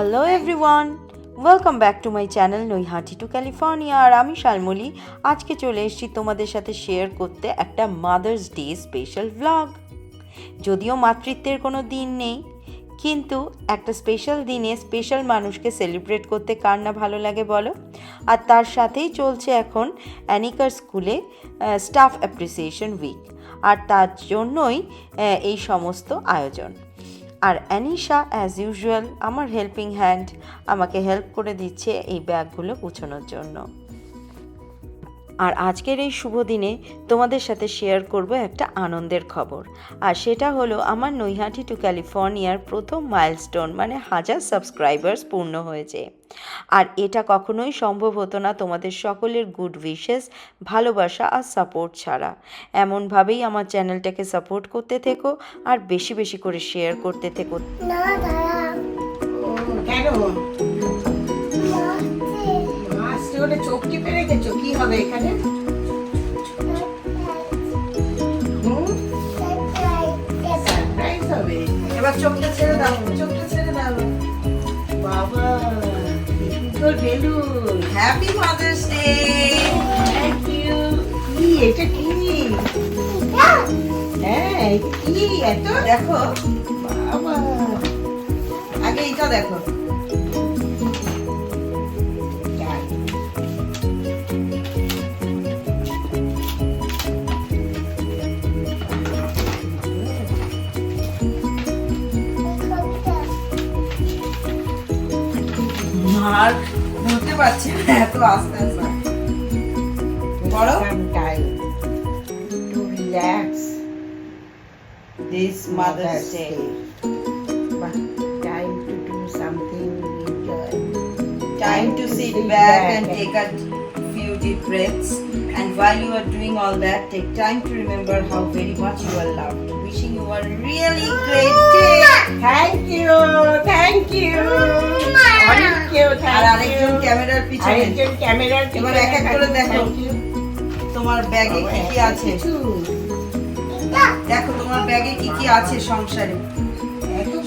Hello everyone, welcome back to my channel Naihati to California. আর আমি শালমলি আজকে চলে এসেছি তোমাদের সাথে শেয়ার করতে একটা মাদার্স ডে স্পেশাল ভ্লগ। যদিও মাতৃত্বের কোনো দিন নেই, কিন্তু একটা স্পেশাল দিনে স্পেশাল মানুষকে সেলিব্রেট করতে কার না ভালো লাগে বলো। আর তার সাথেই চলছে এখন অ্যানিকার স্কুলে স্টাফ অ্যাপ্রিসিয়েশন উইক, আর তার জন্যই এই সমস্ত আয়োজন। আর অ্যানিশা অ্যাজ ইউজুয়াল আমার হেল্পিং হ্যান্ড, আমাকে হেল্প করে দিচ্ছে এই ব্যাগগুলো গুছানোর জন্য। আর আজকের এই শুভ দিনে তোমাদের সাথে শেয়ার করব একটা আনন্দের খবর, আর সেটা হলো আমার নৈহাটি টু ক্যালিফোর্নিয়ার প্রথম মাইলস্টোন, মানে 1000 সাবস্ক্রাইবার্স পূর্ণ হয়েছে। আর এটা কখনোই সম্ভব হতো না তোমাদের সকলের গুড উইশেস, ভালোবাসা আর সাপোর্ট ছাড়া। এমনভাবেই আমার চ্যানেলটাকে সাপোর্ট করতে থেকো আর বেশি বেশি করে শেয়ার করতে থেকো। চোখ টিপে রেখেছো, কি হবে এখানে? সারপ্রাইজ হবে। এবার চোখটা ছেড়ে দাও, চোখটা ছেড়ে দাও। বাবা, সুন্দর balloon. Happy mother's day. Thank you. কি এটা কি? হ্যাঁ, এটা কি এত? দেখো বাবা, আগে এটা দেখো। আর বলতে পারছি না, এত আস্তে আস্তে বড়। To relax this Mother's Day. Time to do something, enjoy. Time to sit back and take a few deep breaths. And while you are doing all that, take time to remember how very much you are loved. Wishing you a really great day. Thank you, thank you. আর আরেকজন ক্যামেরার পিছনে, এবার এক এক করে দেখো তোমার ব্যাগে কি কি আছে। দেখো তোমার ব্যাগে কি কি আছে সংসারে।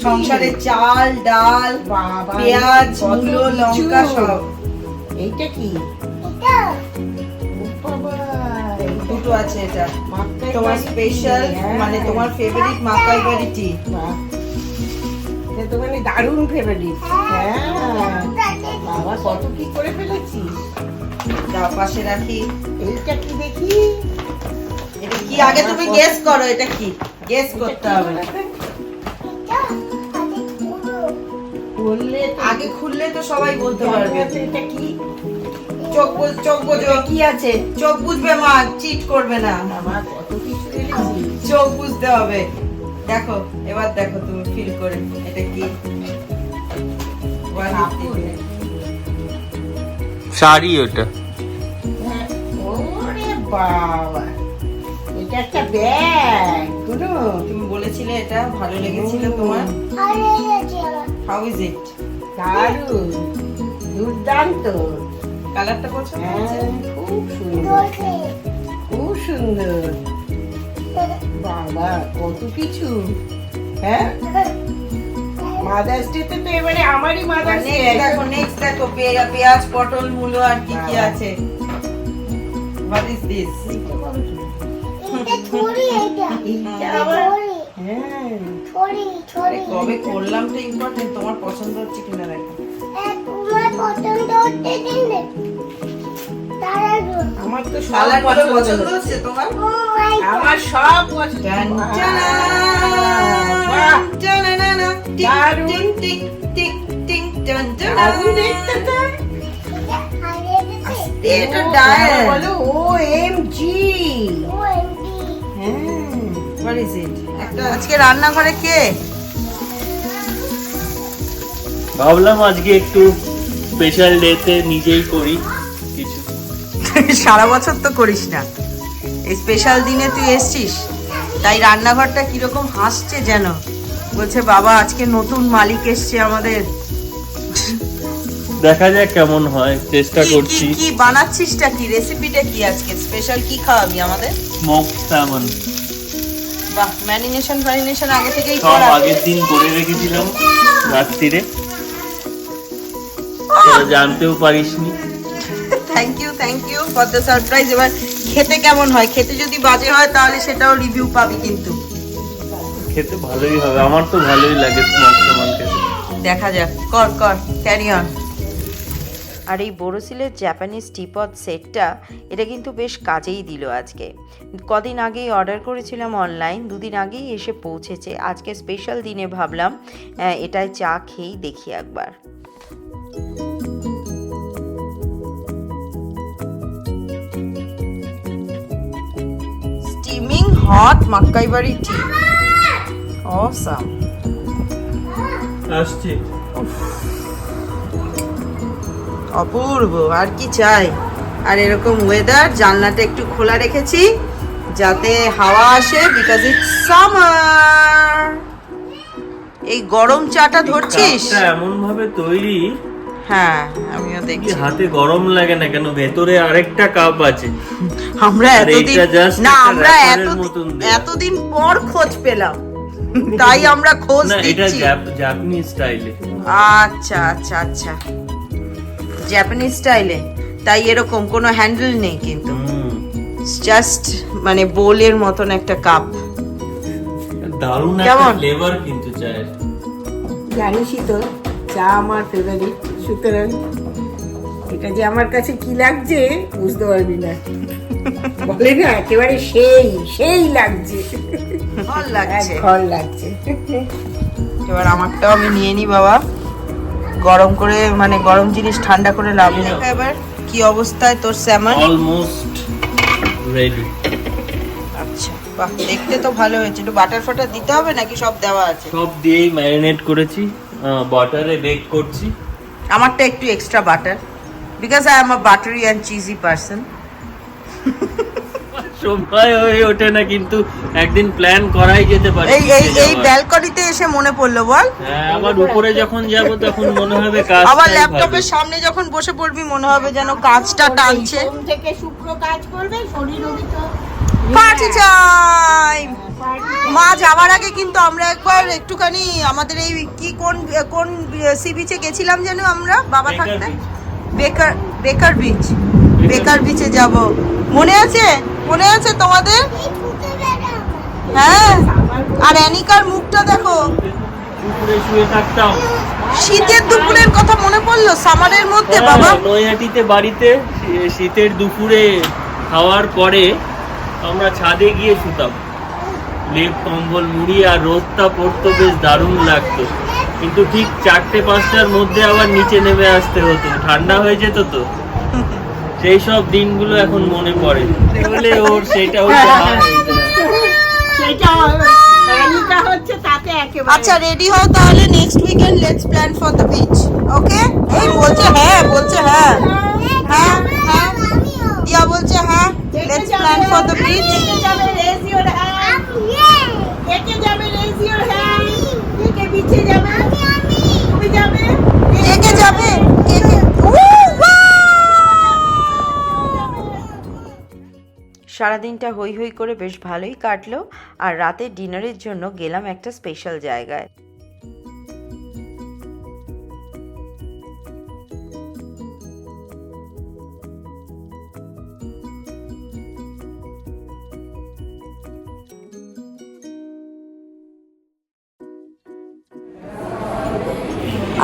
সংসারে চাল, ডাল, পেঁয়াজ, মূলো, লঙ্কা সব। এইটা কি? দুটো আছে। এটা তোমার স্পেশাল, মানে তোমার ফেভারিট মাকাই বাড়ি টি। তো মানে দারুণ ফেভারিট। হ্যাঁ বাবা, কত কি করে ফেলেছিস। দাও পাশে রাখি। এইটা কি দেখি? এটা কি আগে তুমি গেস করো, এটা কি গেস করতে হবে। আগে খুললে তো সবাই বলতে পারবে। এটা কি? চোখ বুঝো কি আছে। চোখ বুঝবে মা, চিট করবে না। আমার কত কিছু চোখ বুঝতে হবে। দেখো এবার দেখো তুমি ফিল করে এটা কি। শাড়ি ওটা। ওরে বাবা, এটা একটা ব্যাগ। তুমি বলেছিলে এটা ভালো লেগেছিল তোমার। How is it? দারুণ, দুর্দান্ত। কালারটা পছন্দ হয়েছে? খুব সুন্দর, খুব সুন্দর। বাবা কত কিছু। হ্যাঁ, মাদার্স ডে তে তো এবারে আমারই মাদার্স ডে। দেখো নেক্সট দেখো পেঁয়াজ, পটল, মূলো আর কি কি আছে। What is this? এটা থোড়ি। এটা আবার হ্যাঁ থোড়ি। কবে করলাম তো ইম্পর্টেন্ট। তোমার পছন্দ হচ্ছে কিনা দেখো। তোমার পছন্দ হচ্ছে কিনা? আমার তো সব পছন্দ হচ্ছে। তোমার? আমার সব পছন্দ। এটা ডায়াল বলো। OMG। What is it? আজকে রান্নাঘরে কে? ভাবলাম আজকে একটু স্পেশাল ডেতে নিজেই করি কিছু। সারা বছর তো করিস না, এই স্পেশাল দিনে তুই এসছিস, তাই রান্নাঘরটা কিরকম হাসছে যেন। বলছে বাবা আজকে নতুন মালিক এসছে আমাদের। দেখা যাক কেমন হয়, চেষ্টা করছি। কি বানাচ্ছিসটা কি? রেসিপিটা কি আজকে? স্পেশাল কি খাওয়াবি আমাদের? Smoke salmon. বাহ, ম্যারিনেশন আগে থেকেই সব করা। আগের দিন করে রেখেছিলাম রাত্রিরে। তোরা জানতেও পারিসনি। Thank you for the surprise. এবার খেতে কেমন হয়? খেতে যদি বাজে হয় তাহলে সেটাও রিভিউ পাবি কিন্তু। খেতে ভালোই হবে, আমার তো ভালোই লাগে স্মোক সালমন খেতে। দেখা যাক, কর ক্যারি অন। আর এই বোরোসিলের জাপানিজ টিপট সেটটা এটা কিন্তু বেশ কাজেই দিল আজকে। কদিন আগেই অর্ডার করেছিলাম অনলাইন, 2 দিন আগেই এসে পৌঁছেছে। আজকে স্পেশাল দিনে ভাবলাম এটায় চা খেয়েই দেখি একবার। স্টিমিং হট মাক্কাই বাড়ি টি, অসাম। আসছি। অপূর্ব, আর কি চাই। আর এরকম ওয়েদার, জানলাটা একটু খোলা রেখেছি যাতে হাওয়া আসে, বিকজ ইটস সামার। এই গরম চাটা ধরছিস? এমন ভাবে তৈরি, হ্যাঁ আমিও কি দেখছি। হাতে গরম লাগে না কেন? ভেতরে আরেকটা কাপ আছে। আমরা আর এতদিন এইটা just না, একটা আমরা wrapper-এর মতন দেয়া। এতদিন পর খোঁজ পেলাম, তাই আমরা খোঁজ না, এটা দিচ্ছি। জাপানিজ স্টাইলে। আচ্ছা আচ্ছা আচ্ছা, জাপানিজ স্টাইলে। তাই এরকম কোনো হ্যান্ডেল নেই কিন্তু, জাস্ট মানে বোলের মতন একটা কাপ। দারুণ একটা কেমন? ফ্লেভার কিন্তু চায়ের। জানিসই তো চা আমার ফেভারিট, সুতরাং এটা যে আমার কাছে কি লাগছে বুঝতে পারবি না। বলে না একেবারে সেই লাগছে, ভালো লাগছে। ঘর লাগছে। এবার আমারটাও আমি নিয়ে নি বাবা, গরম করে, মানে গরম জিনিস ঠান্ডা করে লাভ নেই। এবার কি অবস্থায় তোর স্যামন? Almost ready. আচ্ছা বাহ, দেখতে তো ভালো হয়েছে। একটু বাটার ফাটার দিতে হবে নাকি সব দেওয়া আছে? সব দিয়েই ম্যারিনেট করেছি, বাটারে বেক করছি। আমারটা একটু extra butter, because I am a buttery and cheesy person. সময় হয়ে ওঠে না, কিন্তু একদিন প্ল্যান করাই যেতে পারে। এই এই এই ব্যালকনিতে এসে মনে পড়লো বল। হ্যাঁ, আবার উপরে যখন যাব তখন মনে হবে কাজ। আবার ল্যাপটপের সামনে যখন বসে পড়বি মনে হবে যেন কাজটা টানছে। সোম থেকে শুক্র কাজ করবে, শনি রবি তো পার্টি টাইম। মা যাওয়ার আগে কিন্তু আমরা একবার একটুখানি আমাদের এই কি কোন কোন সি বিচে গেছিলাম যেন আমরা বাবা বেকার থাকতে? বিচ। বেকার বিচ। বেকার বিচে যাব, মনে আছে? মনে আছে তোমাদের? হ্যাঁ। আর অ্যানিকার মুখটা দেখো, উপরে শুয়ে থাকতাম। শীতের দুপুরের কথা মনে পড়লো, সামারের মধ্যে বাবা। নৈহাটিতে বাড়িতে শীতের দুপুরে খাওয়ার পরে আমরা ছাদে গিয়ে শুতাম, লেপ কম্বল মুড়ি, আর রোদটা পড়তো, বেশ দারুণ লাগতো। কিন্তু ঠিক 4টে-5টার মধ্যে আবার নিচে নেমে আসতে হতো, ঠান্ডা হয়ে যেত তো। সেই সব দিনগুলো এখন মনে পড়ে বলে ওর সেটা সেটা রানীটা হচ্ছে তাতে একেবারে। আচ্ছা রেডি হও তাহলে, next weekend let's plan for the beach. Okay? এই বলছে হ্যাঁ, বলছে হ্যাঁ। হ্যাঁ হ্যাঁ, দিয়া বলছে হ্যাঁ, let's plan for the beach. যাবে রেজ ইওর হ্যান্ড, একে যাবে রেজ ইওর হ্যান্ড, একে বিচে যাবে, তুমি যাবে, কে যাবে? সারাদিনটা হই হই করে বেশ ভালোই কাটলো। আর রাতে ডিনারের জন্য গেলাম একটা স্পেশাল জায়গায়।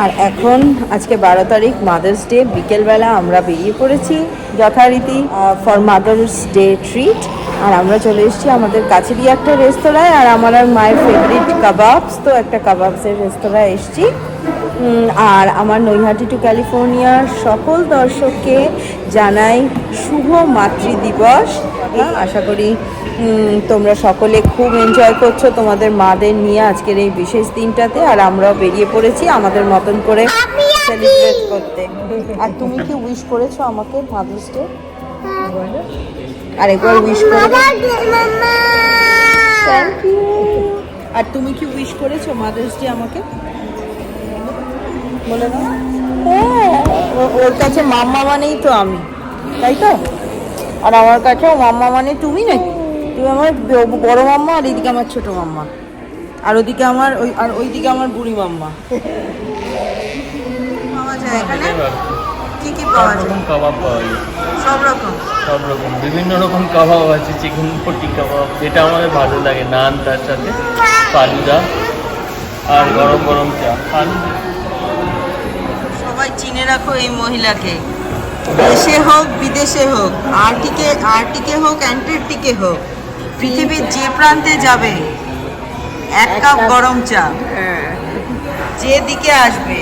আর এখন আজকে 12 তারিখ, মাদার্স ডে। বিকেলবেলা আমরা বেরিয়ে পড়েছি যথারীতি ফর মাদার্স ডে ট্রিট। আর আমরা চলে এসেছি আমাদের কাছেরই একটা রেস্তোরাঁয়, আর আমার আর মায়ের ফেভারিট কাবাবস, তো একটা কাবাবসের রেস্তোরাঁয় এসেছি। আর আমার নৈহাটি টু ক্যালিফোর্নিয়ার সকল দর্শককে জানাই শুভ মাতৃদিবস। আশা করি তোমরা সকলে খুব এনজয় করছো তোমাদের মাদের নিয়ে আজকের এই বিশেষ দিনটাতে। আর আমরাও বেরিয়ে পড়েছি আমাদের মতন করে সেলিব্রেট করতে। আর তুমি কি উইশ করেছো আমাকে মাদার্স ডে? আর একবার উইশ করে থ্যাংক ইউ। আর তুমি কি উইশ করেছো মাদার্স ডে আমাকে? বলে না? হ্যাঁ, ওর কাছে মাম্মা মানেই তো আমি, তাই তো? আর আমার কাছেও মাম্মা মানে তুমি নাকি? তুমি আমার বড় মাম্মা, আর এইদিকে আমার ছোট মাম্মা, আর ওদিকে আমার ওইদিকে আমার বুড়ি মাম্মা। পাওয়া এখানে এটাই ভাবছি। কি কি সব পাওয়া যায়? রকম কাবাব পাওয়া যায়, সব রকম। সব রকম বিভিন্ন রকম কাবাব আছে, চিকেন পটি কাবাব যেটা আমাদের ভালো লাগে, নান তার সাথে ফালুদা আর গরম গরম চা। ফালুদা সবাই চিনে রাখো এই মহিলাকে, দেশে হোক বিদেশে হোক, আর্টিকে হোক অ্যান্টার্কটিকে হোক, পৃথিবীর যে প্রান্তে যাবে এক কাপ গরম চা হ্যাঁ, যে দিকে আসবে,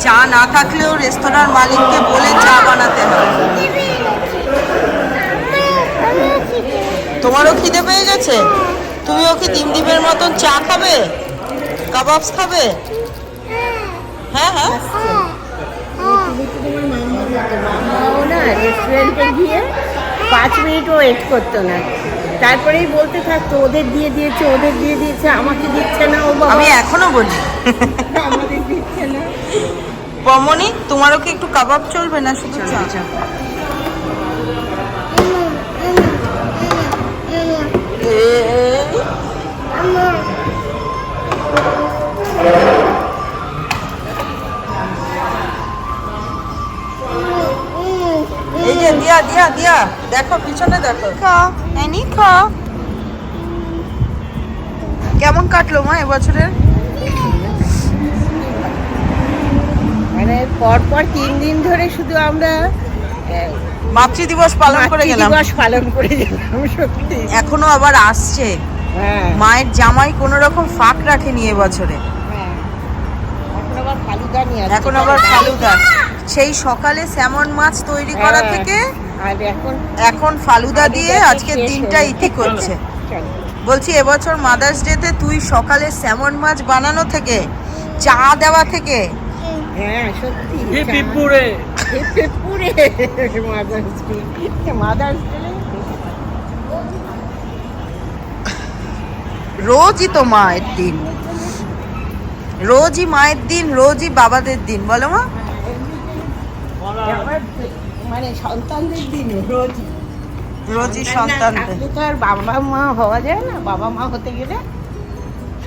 চা না থাকলেও রেস্তোরাঁর মালিককে বলে চা বানাতে হবে। তোমারও খিদে পেয়ে গেছে? তুমিও কি দিমদিমের মতন চা খাবে, কাবাবস খাবে? হ্যাঁ হ্যাঁ, মামাও না রেস্টুরেন্টে গিয়ে 5 মিনিটও ওয়েট করতো না, তারপরেই বলতে থাকতো ওদের দিয়ে দিয়েছে, ওদের দিয়ে দিয়েছে, আমাকে দিচ্ছে না, ও বাবা আমি এখনো বলি আমাদের দিচ্ছে না। পমনি, তোমারও কি একটু কাবাব চলবে না শুধু চা? এই যে দিয়া দিয়া দিয়া, দেখো পিছনে দেখো, খা এনি খা। কেমন কাটলো মা এবছরের? মানে পরপর 3 দিন ধরে শুধু আমরা মাতৃদিবস পালন করে গেলাম, মাতৃদিবস পালন করে গেলাম, সত্যি। এখনো আবার আসছে। হ্যাঁ মায়ের জামাই কোনো রকম ফাঁক রাখেনি এবছরে। হ্যাঁ, এখন আবার ফালুদা নিয়ে আসছে। এখন আবার ফালুদা, সেই সকালে স্যামন মাছ তৈরি করা হ্যাঁ, থেকে আর এখন এখন ফালুদা দিয়ে আজকের শেষ দিনটা হলো। ইতি করছে। চলো। বলছি এবছর মাদার্স ডেতে তুই সকালে স্যামন মাছ বানানো থেকে, চা দেওয়া থেকে, হ্যাঁ সত্যি পিপুরে পুরে মাদার্স ডে রোজই তো মায়ের দিন, রোজই মায়ের দিন, রোজই বাবাদের দিন, বলো মা? মানে সন্তানদের দিন রোজ রোজই সন্তানদের। থাকলে তো আর বাবা মা হওয়া যায় না, বাবা মা হতে গেলে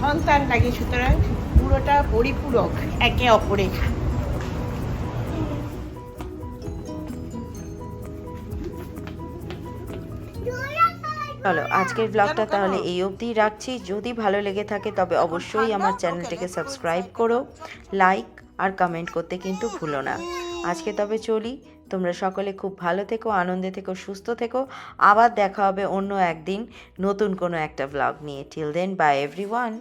সন্তান লাগে, সুতরাং পুরোটা পরিপূরক একে অপরের। চলো আজকের ব্লগটা তাহলে এই অবধিই রাখছি। যদি ভালো লেগে থাকে তবে অবশ্যই আমার চ্যানেলটিকে সাবস্ক্রাইব করো, লাইক আর কমেন্ট করতে কিন্তু ভুলো না। আজকে তবে চলি, তোমরা সকলে খুব ভালো থেকো, আনন্দে থেকো, সুস্থ থেকো। আবার দেখা হবে অন্য একদিন নতুন কোনো একটা ব্লগ নিয়ে। Till then, bye everyone.